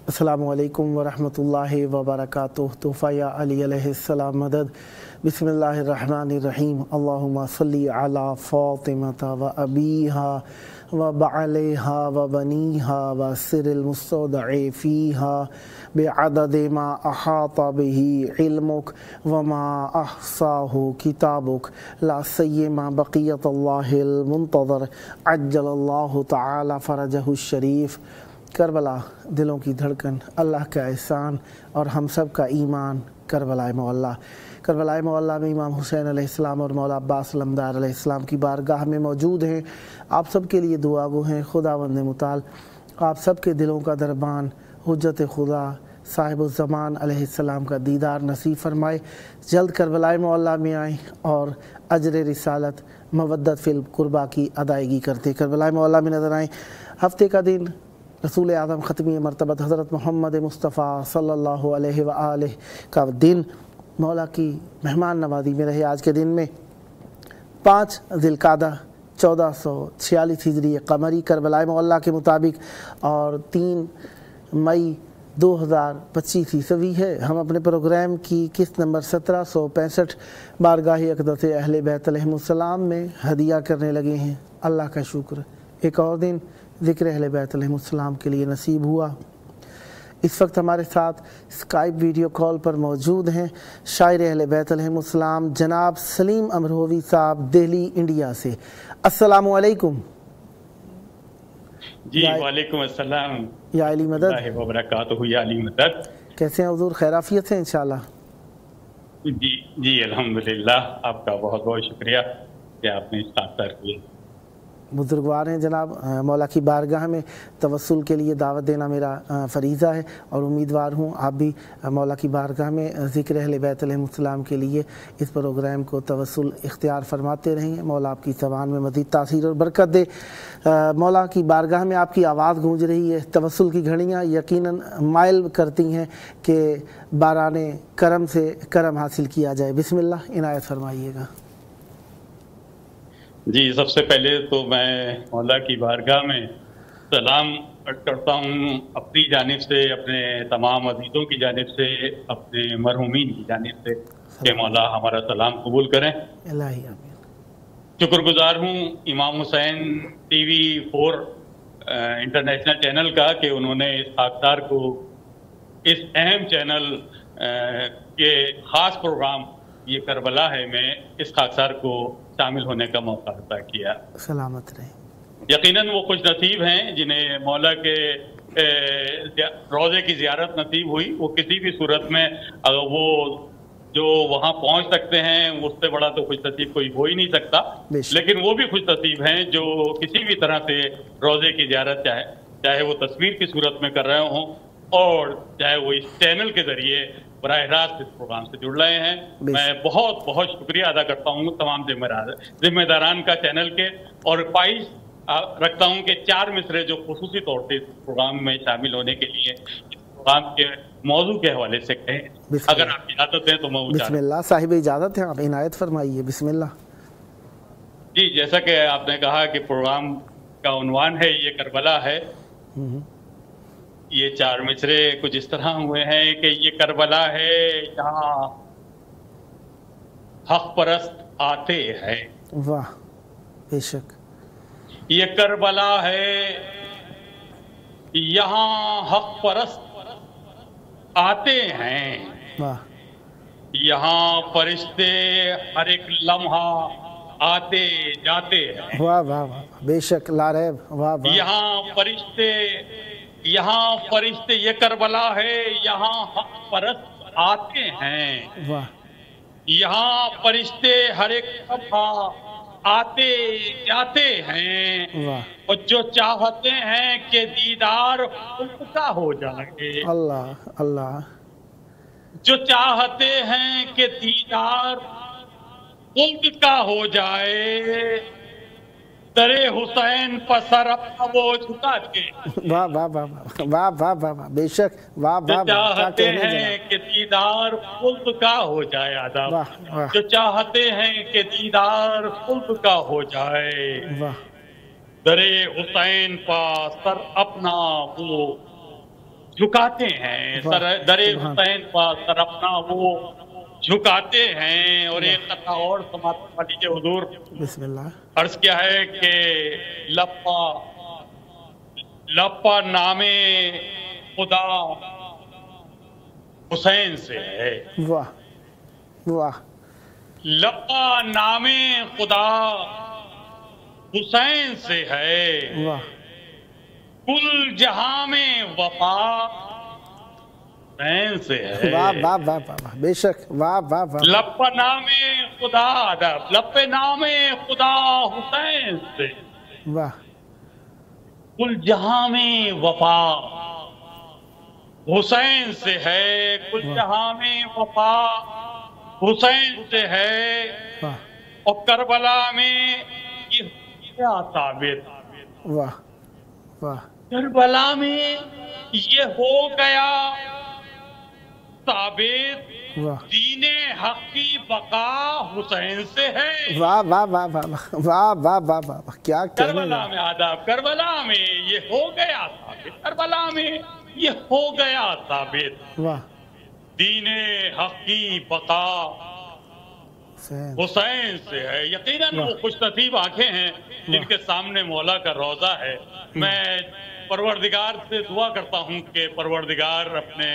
السلام علیکم ورحمۃ اللہ وبرکاتہ۔ تحفہ یا علی علیہ السلام مدد۔ بسم اللہ الرحمن الرحیم۔ اللہم صلی علی فاطمۃ و ابیہا و بعلیہا و بنیہا و سر المستودع فیہا بعدد ما احاط بہ علمک وما احصاہ کتابک لا سیما بقیت اللہ المنتظر عجل اللہ تعالی فرجہ الشریف۔ کربلا دلوں کی دھڑکن، اللہ کا احسان اور ہم سب کا ایمان کربلا معلیٰ۔ کربلا معلیٰ میں امام حسین علیہ السلام اور مولا عباس علمدار علیہ السلام کی بارگاہ میں موجود ہیں۔ آپ سب کے لیے دعا گو ہیں خداوند متعال آپ سب کے دلوں کا دربان حجت خدا صاحب الزمان علیہ السلام کا دیدار نصیب فرمائے۔ جلد کربلا معلیٰ میں آئیں اور اجر رسالت مودت فی القربہ کی ادائیگی کرتے کربلا معلیٰ میں نظر آئیں۔ ہفتے کا دن رسول اعظم ختمی مرتبت حضرت محمد مصطفیٰ صلی اللہ علیہ وآلہ کا دن مولا کی مہمان نوازی میں رہے۔ آج کے دن میں 5 ذی القعدہ 1446 ہجری قمری کربلا معلیٰ کے مطابق اور 3 مئی 2025 عیسوی ہے۔ ہم اپنے پروگرام کی قسط نمبر 1765 بارگاہ اقدس اہل بیت علیہ السلام میں ہدیہ کرنے لگے ہیں۔ اللہ کا شکر، ایک اور دن ذکر اہل بیت علیہ السلام کے لیے نصیب ہوا۔ اس وقت ہمارے ساتھ اسکائپ ویڈیو کال پر موجود ہیں شاعر اہل بیت علیہ السلام جناب سلیم امروہوی صاحب دہلی انڈیا سے۔ السلام علیکم۔ جی وعلیکم السلام یا علی مدد اللہ وبرکاتہ۔ یا علی مدد، کیسے ہیں حضور؟ خیرافیت سے انشاءاللہ؟ جی الحمدللہ، آپ کا بہت بہت شکریہ کہ آپ نے اس خاطر کیے۔ بزرگوار ہیں جناب، مولا کی بارگاہ میں توسل کے لیے دعوت دینا میرا فریضہ ہے اور امیدوار ہوں آپ بھی مولا کی بارگاہ میں ذکر اہل بیت علیہ السلام کے لیے اس پروگرام کو توسل اختیار فرماتے رہیں۔ مولا آپ کی زبان میں مزید تاثیر اور برکت دے۔ مولا کی بارگاہ میں آپ کی آواز گونج رہی ہے، توسل کی گھڑیاں یقیناً مائل کرتی ہیں کہ باران کرم سے کرم حاصل کیا جائے۔ بسم اللہ عنایت فرمائیے گا۔ جی سب سے پہلے تو میں مولا کی بارگاہ میں سلام کرتا ہوں اپنی جانب سے، اپنے تمام عزیزوں کی جانب سے، اپنے مرحومین کی جانب سے کہ مولا ہمارا سلام قبول کریں۔ الہی آمین۔ شکر گزار ہوں امام حسین ٹی وی 4 انٹرنیشنل چینل کا کہ انہوں نے اس خاکسار کو اس اہم چینل کے خاص پروگرام یہ کربلا ہے میں اس خاکسار کو شامل ہونے کا موقع عطا کیا۔ سلامت رہے۔ یقیناً وہ خوش نصیب ہیں جنہیں مولا کے روضے کی زیارت نصیب ہوئی۔ وہ کسی بھی صورت میں اگر وہ جو وہاں پہنچ سکتے ہیں اس سے بڑا تو خوش نصیب کوئی ہو ہی نہیں سکتا، لیکن وہ بھی خوش نصیب ہیں جو کسی بھی طرح سے روضے کی زیارت چاہے وہ تصویر کی صورت میں کر رہے ہوں اور چاہے وہ اس چینل کے ذریعے براہ راست اس پروگرام سے جڑ رہے ہیں۔ میں بہت بہت شکریہ ادا کرتا ہوں تمام ذمہ داران کا چینل کے، اور خواہش رکھتا ہوں کہ 4 مصرے جو خصوصی طور سے اس پروگرام میں شامل ہونے کے لیے اس پروگرام کے موضوع کے حوالے سے کہیں، اگر آپ اجازت دیں تو میں بسم اللہ۔ صاحب اجازت ہے، آپ عنایت فرمائیے۔ بسم اللہ۔ جی جیسا کہ آپ نے کہا کہ پروگرام کا عنوان ہے یہ کربلا ہے، یہ 4 مصرے کچھ اس طرح ہوئے ہیں کہ یہ کربلا ہے جہاں حق پرست آتے ہیں۔ واہ، بے شک۔ یہ کربلا ہے یہاں حق پرست آتے ہیں، واہ، یہاں فرشتے ہر ایک لمحہ آتے جاتے ہیں۔ واہ واہ واہ، بے شک، لا ریب، واہ واہ۔ یہاں فرشتے یہ کربلا ہے یہاں حق پرست آتے ہیں، واہ، یہاں فرشتے ہر ایک لمحہ آتے جاتے ہیں، واہ، اور جو چاہتے ہیں کہ دیدار ان کا ہو جائے، اللہ اللہ، جو چاہتے ہیں کہ دیدار ان کا ہو جائے، درے حسین پر سر اپنا وہ جھکاتے واہ واہ واہ واہ واہ واہ واہ، بے شک، واہ واہ واہ، کیا چاہتے کہنے ہیں کہ دیدار خلد کا ہو جائے آداب، واہ واہ جو چاہتے ہیں کہ دیدار خلد کا ہو جائے، واہ، درے حسین پر سر اپنا وہ جھکاتے ہیں، درے حسین پر سر اپنا وہ جھکاتے ہیں۔ اور ایک قطعہ اور سماعت فرما لیجیے حضور، بسم اللہ۔ عرض کیا ہے کہ لپا نام خدا حسین سے ہے، واہ واہ، لپا نام خدا حسین سے ہے، واہ کل جہاں میں وفا حسین سے ہے، واہ واہ واہ واہ، بے شک، واہ واہ واہ، لپا نام خدا لپ نام خدا حسین سے، واہ کل جہاں میں وفا حسین سے ہے، کل جہاں میں وفا حسین سے ہے، واہ اور کربلا میں یہ کیا ثابت، واہ واہ، کربلا میں یہ ہو گیا ثابت، واہ دین حق کی بقا حسین سے ہے، واہ واہ واہ واہ واہ واہ واہ واہ، کیا کہنے کربلا میں آداب، کربلا میں یہ ہو گیا ثابت، کربلا میں یہ ہو گیا ثابت، واہ، دین حق کی بقا حسین، حسین سے ہے۔ یقیناً وہ خوش نصیب آنکھیں ہیں جن کے سامنے مولا کا روضہ ہے۔ میں پروردگار سے دعا کرتا ہوں کہ پروردگار اپنے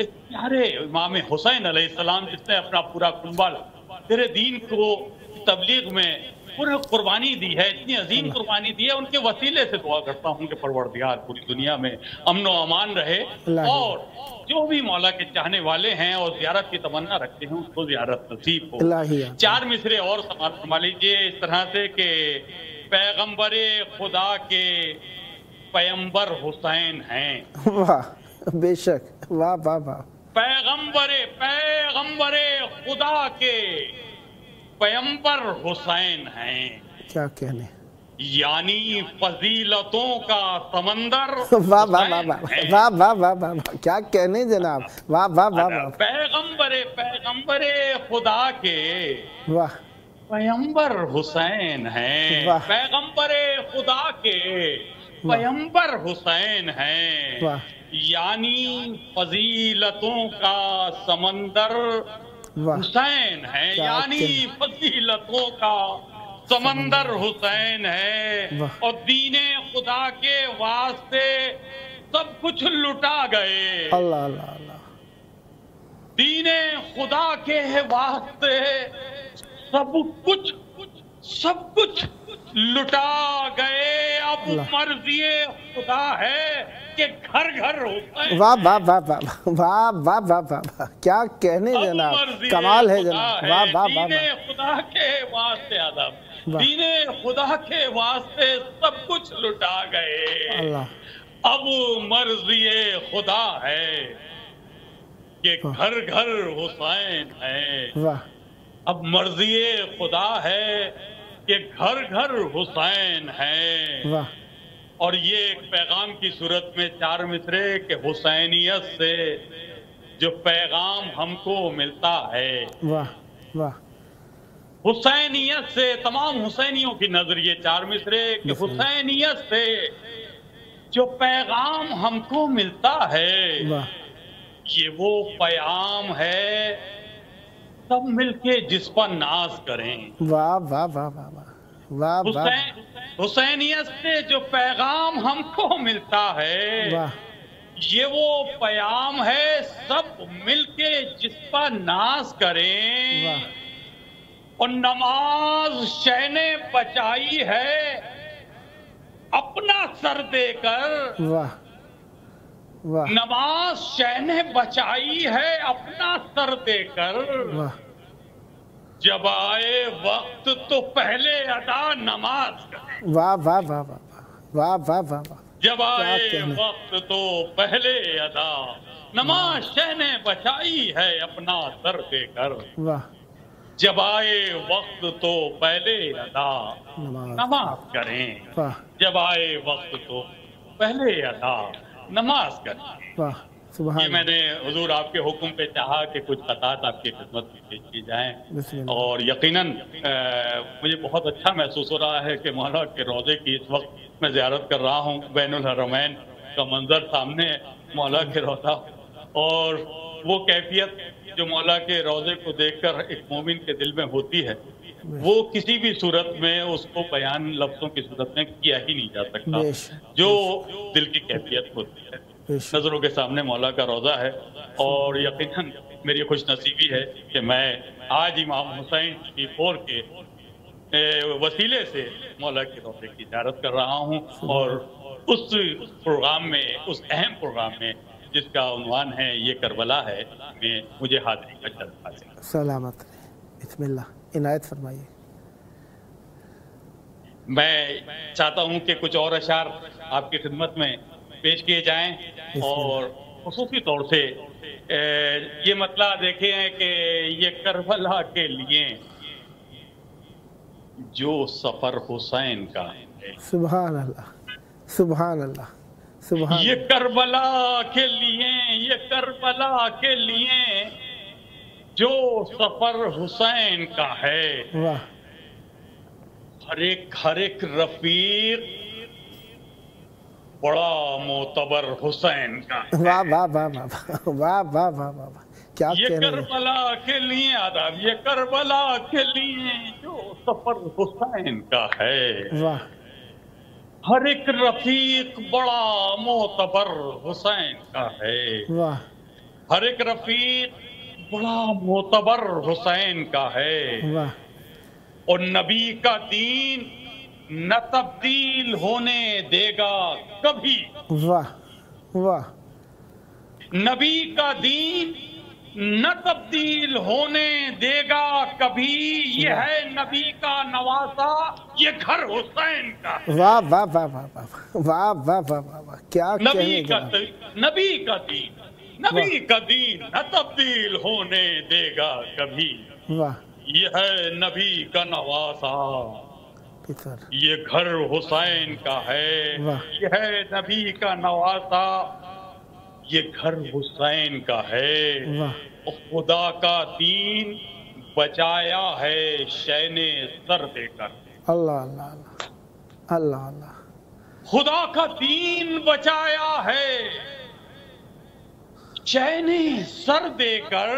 اس پیارے امام حسین علیہ السلام جس نے اپنا پورا کنبہ تیرے دین کو تبلیغ میں پورا قربانی دی ہے، اتنی عظیم قربانی دی ہے، ان کے وسیلے سے دعا کرتا ہوں کہ پروردگار پوری دنیا میں امن و امان رہے، اور جو بھی مولا کے چاہنے والے ہیں اور زیارت کی تمنا رکھتے ہیں اس کو زیارت نصیب ہو۔ چار مصرے اور سماعت فرما لیجیے اس طرح سے کہ پیغمبر خدا کے پیمبر حسین ہیں، واہ بے شک، واہ واہ واہ، پیغمبر خدا کے پیمبر حسین ہیں، کیا کہنے، یعنی فضیلتوں کا سمندر واہ واہ واہ واہ واہ واہ واہ، کیا کہنے جناب، واہ واہ واہ واہ، پیغمبر خدا کے واہ پیمبر حسین ہیں، واہ، پیغمبر خدا کے پیمبر حسین ہیں، واہ، یعنی فضیلتوں کا سمندر واہ، حسین ہے، یعنی فضیلتوں کا سمندر حسین ہے، اور دین خدا کے واسطے سب کچھ لٹا گئے، اللہ اللہ اللہ، دین خدا کے واسطے سب کچھ لٹا گئے، اب مرضی خدا ہے کہ گھر گھر حسین، واہ واہ واہ واہ واہ واہ واہ واہ، کیا کہنے جناب، کمال ہے جناب، واہ واہ واہ، دین خدا کے واسطے آداب، دین خدا کے واسطے سب کچھ لٹا گئے، اللہ، اب مرضی خدا ہے کہ گھر گھر حسین ہے، واہ، اب مرضی خدا ہے کہ گھر گھر حسین ہے، واہ، اور یہ ایک پیغام کی صورت میں چار مصرے کہ حسینیت سے جو پیغام ہم کو ملتا ہے، واہ واہ، حسینیت سے تمام حسینیوں کی نظر یہ چار مصرے کہ حسینیت سے جو پیغام ہم کو ملتا ہے، واہ، یہ وہ پیام ہے سب مل کے جس پر ناز کریں، واہ واہ واہ واہ واہ واہ، حسینیت سے جو پیغام ہم کو ملتا ہے، واہ، یہ وہ پیام ہے سب مل کے جس پر ناز کریں، واہ، اور نماز شہ نے بچائی ہے اپنا سر دے کر، واہ واہ، نماز شہ نے بچائی ہے اپنا سر دے کر، واہ، جب آئے وقت تو پہلے ادا نماز کریں، واہ واہ واہ واہ واہ واہ واہ واہ، جب آئے وقت تو پہلے ادا نماز شہ نے بچائی ہے اپنا سر دے کر، واہ، जब आए वक्त तो पहले अदा नमाज करें, जब आए वक्त तो पहले अदा नमाज करें। ये मैंने हुजूर आपके हुक्म पे चाहा कि कुछ क़तात आपकी खिदमत में पेश की जाएं, और यकीनन मुझे बहुत अच्छा महसूस हो रहा है कि मौला के रोज़े की इस वक्त मैं ज़ियारत कर रहा हूँ। बैनुल हरमैन का मंजर सामने है, मौला के रोज़ा, और वो कैफियत जो मौला के रोज़े को देखकर एक मोमिन के दिल में होती है, वो किसी भी सूरत में उसको बयान लफ्ज़ों की सूरत में किया ही नहीं जा सकता। जो दिल की कैफियत होती है, नजरों के सामने मौला का रोज़ा है, और यकीनन मेरी खुश नसीबी है कि मैं आज इमाम हुसैन की फोर के वसीले से मौला के रोज़े की ज़ियारत कर रहा हूँ, और उस प्रोग्राम में, उस अहम प्रोग्राम में जिसका उन्वान है ये करबला है, में मुझे हाज़िरी का शर्फ हासिल। सलामत बिस्मिल्लाह, इनायत फरमाइए। मैं चाहता हूँ कि कुछ और अशार आपकी खिदमत में पेश किए जाएं, और खुसूसी तौर से ये मतला देखें कि ये करबला के लिए जो सफर हुसैन का है, सुभान अल्लाह, सुभान अल्लाह, सुभान। ये करबला के लिए, ये करबला के लिए जो सफर हुसैन का है, वाह। हर एक रफीक बड़ा मोतबर हुसैन का। वाह वाह वाह वाह वाह वाह वाह वाह, क्या ये करबला के लिए आदाब, ये करबला के लिए जो सफर हुसैन का है, वाह। हर एक रफीक बड़ा मोतबर हुसैन का है, वाह। हर एक रफीक बड़ा मोतबर हुसैन का है, वाह। और नबी का दीन न तब्दील होने देगा कभी। वाह वाह। नबी का दीन न तब्दील होने देगा कभी, ये है नबी का नवासा, ये घर हुसैन का। वाह वाह वाह वाह वाह वाह वाह वाह वाह वाह, क्या नबी का दीन, नबी का दीन न तब्दील होने देगा कभी। वाह। ये है नबी का नवासा, ये घर हुसैन का है। ये है नबी का नवासा, ये घर हुसैन का है। और खुदा का दीन बचाया है शैने सर देकर। अल्लाह अल्लाह अल्लाह अल्लाह अल्लाह। खुदा का दीन बचाया है शैने सर देकर।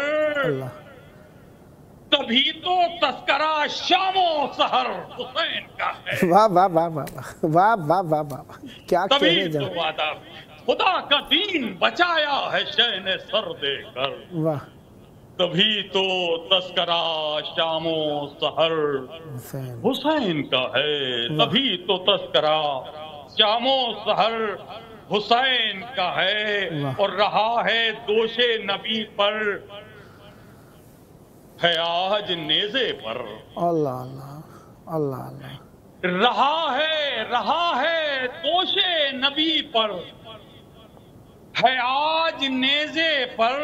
अल्लाह। तभी तो तस्करा शामो सहर हुसैन का है। वाह वाह वाह वाह वाह वाह वाह वाह, क्या तभी तो वादा, खुदा का दीन बचाया है शैने सर देकर। वाह। तभी तो तस्करा शामो सहर हुसैन का है। तभी तो तस्करा शामो सहर हुसैन का है। और रहा है दोषे नबी पर है आज नेज़े पर। अल्लाह अल्लाह अल्लाह अल्लाह। रहा है दोषे नबी पर है आज नेज़े पर।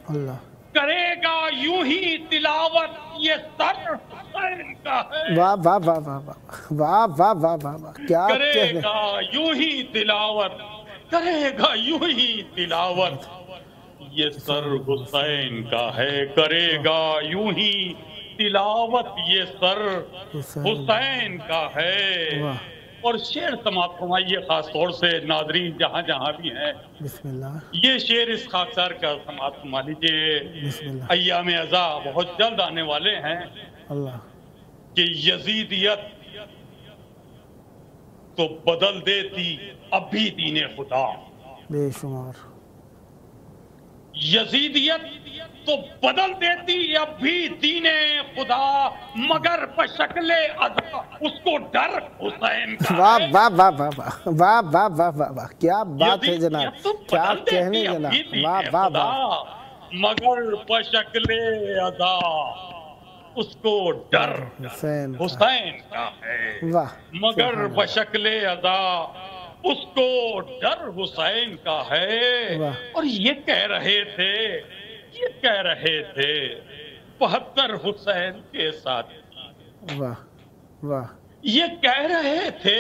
अल्लाह। करेगा यूं ही तिलावत ये सर हुसैन का है। वाह वाह वाह वाह वाह वाह वाह वाह वाह, क्या करेगा यूं ही तिलावत, करेगा यूं ही तिलावत ये सर हुसैन का है। करेगा यूं ही तिलावत ये सर हुसैन का है। और शेर समाप्त फरमाइए, खास तौर से नादरीन जहाँ जहाँ भी हैं, बिस्मिल्लाह। ये शेर इस खाकसार का समाप्त फरमा लीजिए। अय्याम अज़ा बहुत जल्द आने वाले हैं। अल्लाह। कि यजीदियत तो बदल देती अब भी दीने खुदा। बेशुमार। यजीदियत तो बदल देती अब भी दीने खुदा, मगर बशक्ले अज़ा उसको डर हुसैन का। वाह वाह वाह वाह वाह वाह वाह वाह वाह, क्या बात है जनाब, क्या कहने जनाब। वाह वाह वाह। मगर बशक्ले अज़ा उसको डर हुसैन का है। वाह। मगर बशक्ले अज़ा उसको डर हुसैन का है। और ये कह रहे थे 75 हुसैन के साथ। वाह वाह, ये कह रहे थे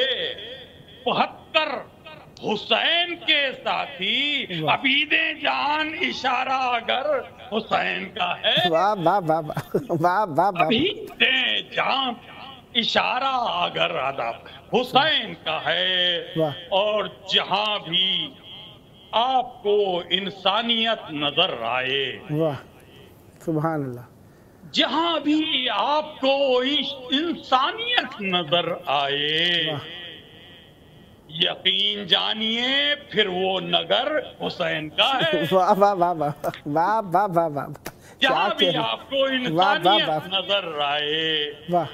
75 हुसैन के साथी, अबीदे जान इशारा अगर हुसैन का है। वाह वाह वाह वाह वाह, अबीदे जान इशारा अगर अदब हुसैन का है। और जहां भी आपको इंसानियत नजर आए, वाह सुभान अल्लाह, जहां भी आपको इंसानियत नजर आए, यकीन जानिए फिर वो नगर हुसैन का है। वाह वाह वाह वाह वाह वाह वाह वाह, जहां भी आपको इंसानियत नजर आए, वाह,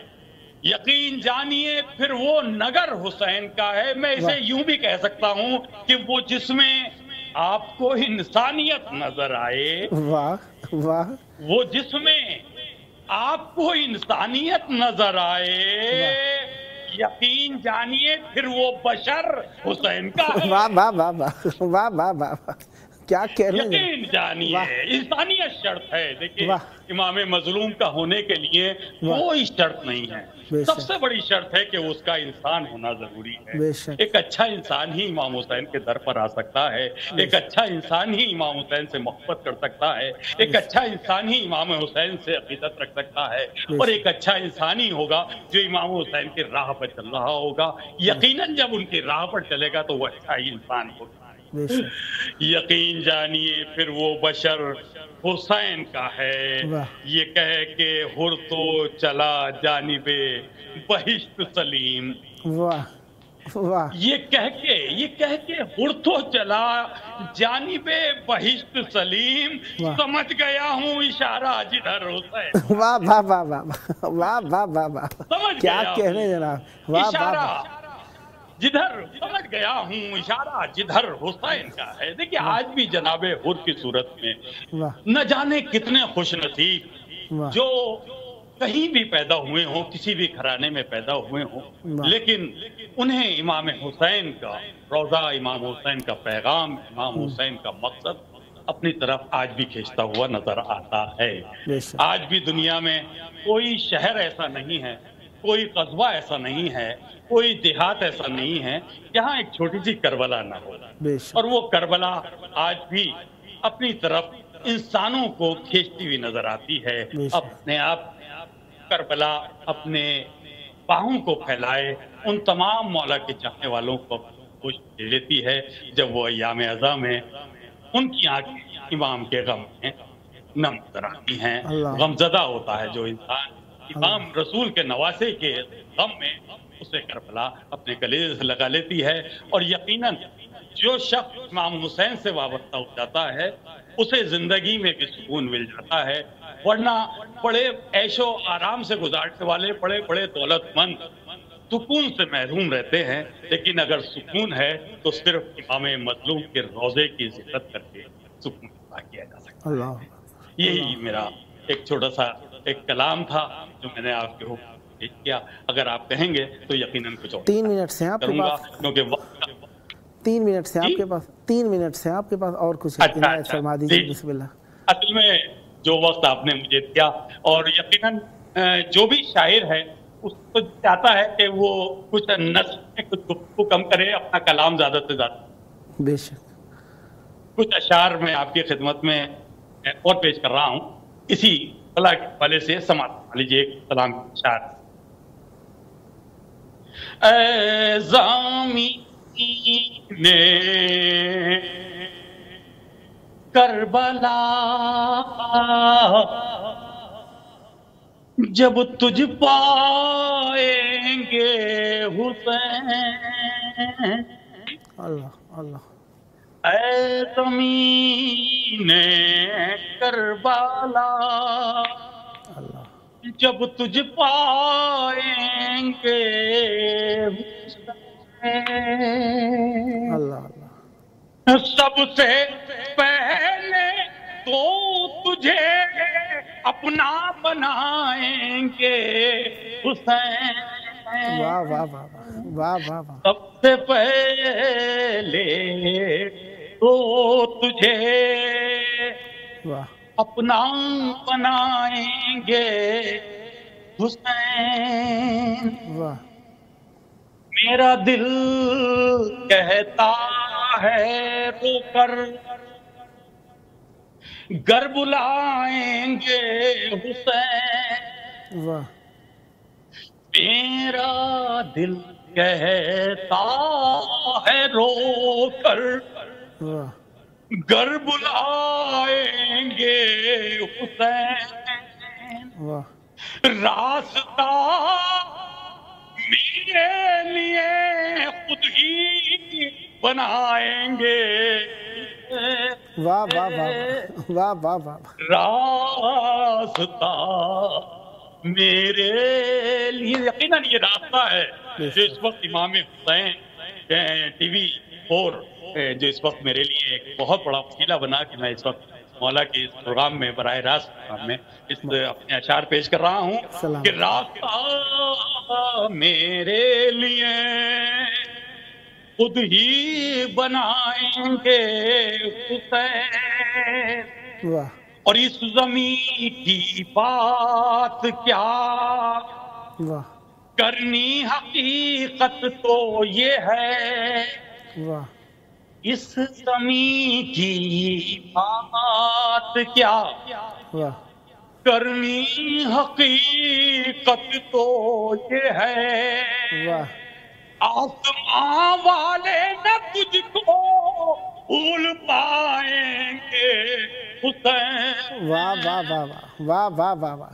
यकीन जानिए फिर वो नगर हुसैन का है। मैं इसे यूं भी कह सकता हूं कि वो जिसमें आपको इंसानियत नजर आए, वाह वाह, वो जिसमें आपको इंसानियत नजर आए, यकीन जानिए फिर वो बशर हुसैन का है। वाह वाह वाह वाह वाह वाह वाह, क्या कह रहे हैं। यकीन जानिए इंसानियत शर्त है। देखिए इमाम मजलूम का होने के लिए कोई शर्त नहीं है, सबसे बड़ी शर्त है कि उसका इंसान होना जरूरी है। एक अच्छा इंसान ही इमाम हुसैन के दर पर आ सकता है, एक अच्छा इंसान ही इमाम हुसैन से मोहब्बत कर सकता है, एक अच्छा इंसान ही इमाम हुसैन से अकीदत रख सकता है, और एक अच्छा इंसान ही होगा जो इमाम हुसैन की राह पर चल रहा होगा। यकीनन जब उनकी राह पर चलेगा तो वो अच्छा ही इंसान होगा। यकीन जानिए फिर वो बशर हुसैन का है। ये कह के हुर तो चला जानिबे बहिश्त सलीम। वाह वाह, ये कह के हुर तो चला जानिबे बहिश्त सलीम, समझ गया हूँ इशारा जिधर हुसैन। वाह वाह वाह वाह वाह वाह वाह वाह, क्या कह रहे हैं जनाब, वाह वाह, जिधर समझ गया हूँ इशारा जिधर हुसैन का है। देखिए आज भी जनाबे हुर की सूरत में न जाने कितने खुश नसीब जो कहीं भी पैदा हुए हों, किसी भी घराने में पैदा हुए हों, लेकिन उन्हें इमाम हुसैन का रोजा, इमाम हुसैन का पैगाम, इमाम हुसैन का मकसद अपनी तरफ आज भी खींचता हुआ नजर आता है। आज भी दुनिया में कोई शहर ऐसा नहीं है, कोई कस्बा ऐसा नहीं है, कोई देहात ऐसा नहीं है जहाँ एक छोटी सी करबला ना हो। और वो करबला आज भी अपनी तरफ इंसानों को खींचती हुई नजर आती है। अपने आप करबला अपने बाहों को फैलाए उन तमाम मौला के चाहने वालों को खुश लेती है जब वो अय्याम अज़ा में उनकी आंखें इमाम के गम में नम नजर आती हैं। गमजदा होता है जो इंसान इमाम रसूल के नवासे के गम में, उसे करबला अपने गले से लगा लेती है। और यकीनन जो शख्स इमाम हुसैन से वाबस्ता हो जाता है उसे जिंदगी में भी सुकून मिल जाता है, वरना बड़े ऐशो आराम से गुजारने वाले बड़े बड़े दौलतमंद सुकून से महरूम रहते हैं। लेकिन अगर सुकून है तो सिर्फ इमाम मजलूम के रोजे की जिक्र करके सुकून किया जा सकता है। यही मेरा एक छोटा सा एक कलाम था जो मैंने आपके हो किया। अगर आप कहेंगे तो यकीनन कुछ और 3 मिनट से आपके पास, क्योंकि 3 मिनट से आपके पास, 3 मिनट से आपके पास और कुछ फरमा दीजिए। बिस्मिल्लाह। असल में जो वक्त आपने मुझे दिया, और यकीनन जो भी शायर है उसको चाहता है कि वो कुछ नस्ल में कुछ गुफ्तगू कम करे, अपना कलाम ज्यादा से ज्यादा। बेशक कुछ अशार में आपकी खिदमत में और पेश कर रहा हूँ। इसी कला के हवाले से समाप्त लीजिए एक सलाम की अशार। ज़ामी ने करबला जब तुझ पाएंगे हुसैन, अल्लाह अल्लाह, ऐ ज़मीने करबला अल्लाह, जब तुझ पाएंगे अल्लाह अल्लाह, सबसे पहले तो तुझे अपना बनाएंगे हुसैन। वाह वाह वाह वाह वाह वाह, सबसे पहले तो तुझे वाह अपना बनाएंगे हुसैन। वाह मेरा दिल कहता है रोकर घर बुलाएंगे हुसैन। वाह मेरा दिल कहता है रोकर वाह घर बुलाएंगे हुसैन। वाह रास्ता मेरे लिए खुद ही बनाएंगे। वाह वाह वाह वाह वाह वाह। रास्ता मेरे लिए, यकीनन ये रास्ता है जो इस वक्त इमाम हुसैन टीवी 4 जो इस वक्त मेरे लिए एक बहुत बड़ा वसीला बना कि मैं इस वक्त मौला के इस प्रोग्राम में बराह रास्त में इस अपने अशार पेश कर रहा हूँ कि रास्ता मेरे लिए खुद ही बनाएंगे हुसैन। वाह और इस ज़मीन की बात क्या वाह करनी, हकीकत तो ये है। वाह इस ज़मीन की बात क्या वाह करनी, हकीकत तो ये है। वाह आसमां वाले न तुझको भूल पाएंगे हुसैन। वाह वाह वाह वाह वाह वाह वाह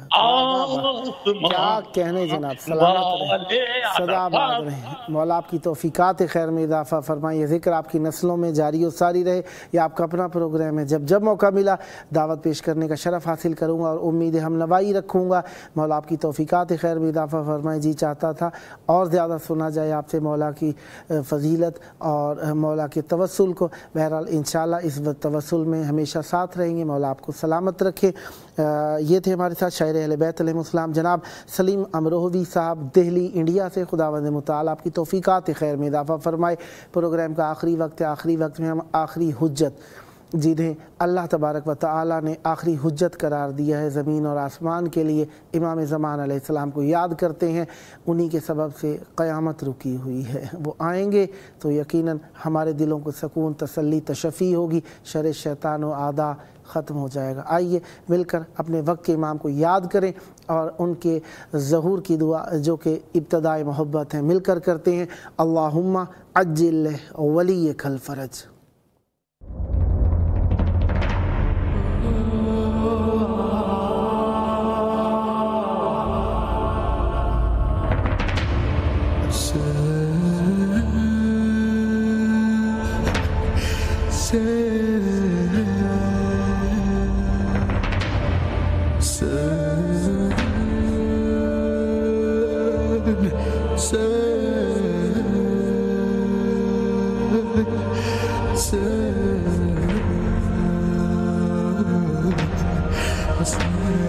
क्या कहने जनाब, सलामत रहे, सदा आबाद रहे। मौला आपकी तौफीकात खैर में इजाफा फरमाए, ये ज़िक्र आपकी नस्लों में जारी और सारी रहे। ये आपका अपना प्रोग्राम है, जब जब मौका मिला दावत पेश करने का शरफ़ हासिल करूँगा और उम्मीद हम नवाई रखूँगा। मौला आपकी तौफीकात खैर में इजाफा फरमाए। जी चाहता था और ज़्यादा सुना जाए आपसे मौला की फ़जीलत और मौला के तवस्सुल को। बहरहाल इंशाअल्लाह इस तवस्सुल में हमेशा साथ रहेंगे। मौला आपको सलामत रखे। ये थे हमारे साथ शायर अहले बैत अलैहिमुस्सलाम जनाब सलीम अमरोहवी साहब दिल्ली इंडिया से। खुदावंद मुताला आपकी तौफीकात खैर में इजाफा फरमाए। प्रोग्राम का आखिरी वक्त है, आखिरी वक्त में हम आखिरी हुज्जत जिन्हें अल्लाह तबारक व तआला ने आखिरी हुज्जत करार दिया है ज़मीन और आसमान के लिए, इमाम ज़मान अलैहिस्सलाम को याद करते हैं। उन्हीं के सबब से क़यामत रुकी हुई है। वो आएंगे तो यकीनन हमारे दिलों को सुकून, तसल्ली, तशफ़ी होगी, शर शैतान व आदा ख़त्म हो जाएगा। आइए मिलकर अपने वक्त के इमाम को याद करें और उनके ज़हूर की दुआ जो कि इब्तदाई मोहब्बत है मिलकर करते हैं। अल्लाहुम्मा अज्जिल वलियकल फ़रज। Sen